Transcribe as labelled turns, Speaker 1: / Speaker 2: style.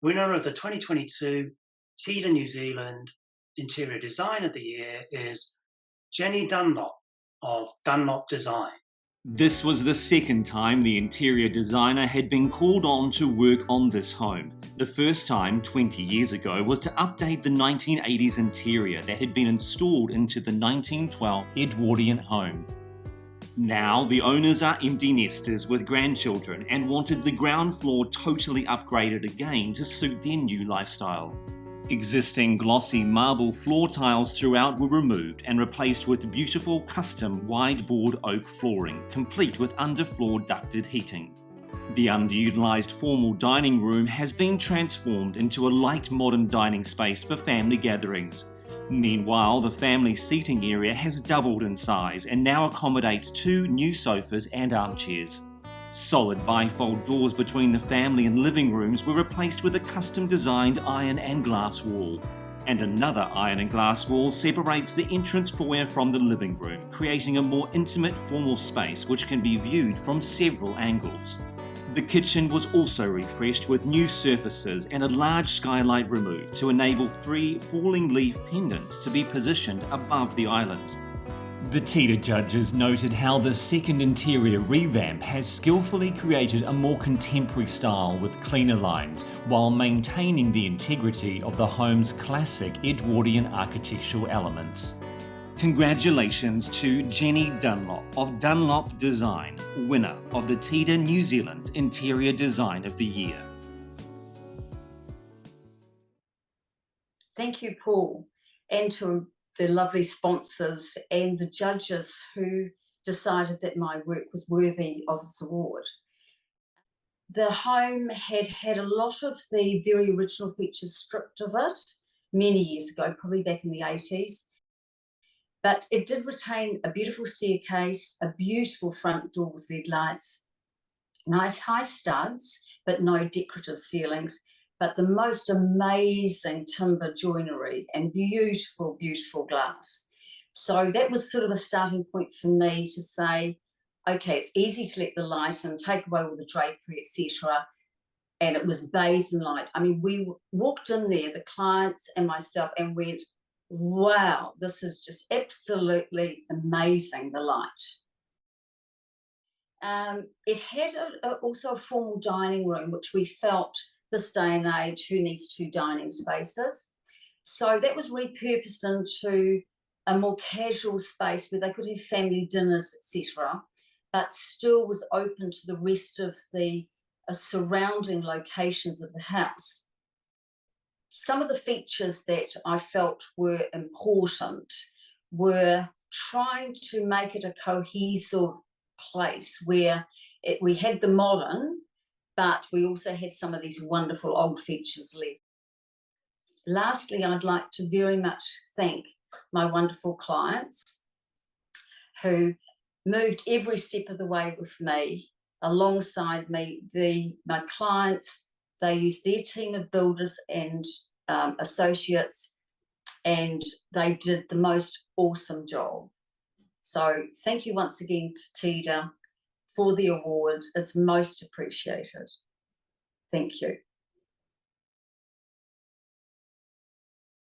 Speaker 1: Winner of the 2022 TIDA New Zealand Interior Design of the Year is Jennie Dunlop of Dunlop Design.
Speaker 2: This was the second time the interior designer had been called on to work on this home. The first time, 20 years ago, was to update the 1980s interior that had been installed into the 1912 Edwardian home. Now, the owners are empty nesters with grandchildren and wanted the ground floor totally upgraded again to suit their new lifestyle. Existing glossy marble floor tiles throughout were removed and replaced with beautiful custom wide-board oak flooring, complete with underfloor ducted heating. The underutilised formal dining room has been transformed into a light modern dining space for family gatherings. Meanwhile, the family seating area has doubled in size and now accommodates 2 new sofas and armchairs. Solid bifold doors between the family and living rooms were replaced with a custom-designed iron and glass wall. And another iron and glass wall separates the entrance foyer from the living room, creating a more intimate formal space which can be viewed from several angles. The kitchen was also refreshed with new surfaces and a large skylight removed to enable 3 falling leaf pendants to be positioned above the island. The TIDA judges noted how the second interior revamp has skillfully created a more contemporary style with cleaner lines while maintaining the integrity of the home's classic Edwardian architectural elements. Congratulations to Jennie Dunlop of Dunlop Design, winner of the TIDA New Zealand Interior Design of the Year.
Speaker 3: Thank you, Paul, and to the lovely sponsors and the judges who decided that my work was worthy of this award. The home had had a lot of the very original features stripped of it many years ago, probably back in the 80s. But it did retain a beautiful staircase, a beautiful front door with LED lights, nice high studs, but no decorative ceilings, but the most amazing timber joinery and beautiful, beautiful glass. So that was sort of a starting point for me to say, okay, it's easy to let the light in, take away all the drapery, etc. And it was bathed in light. I mean, we walked in there, the clients and myself, and went, wow, this is just absolutely amazing, the light. It had also a formal dining room, which we felt this day and age, who needs 2 dining spaces? So that was repurposed into a more casual space where they could have family dinners, etc., but still was open to the rest of the surrounding locations of the house. Some of the features that I felt were important were trying to make it a cohesive place where we had the modern, but we also had some of these wonderful old features left. Lastly, I'd like to very much thank my wonderful clients who moved every step of the way with me, alongside me. My clients, they used their team of builders and associates, and they did the most awesome job. So thank you once again to TIDA for the award. It's most appreciated. Thank you.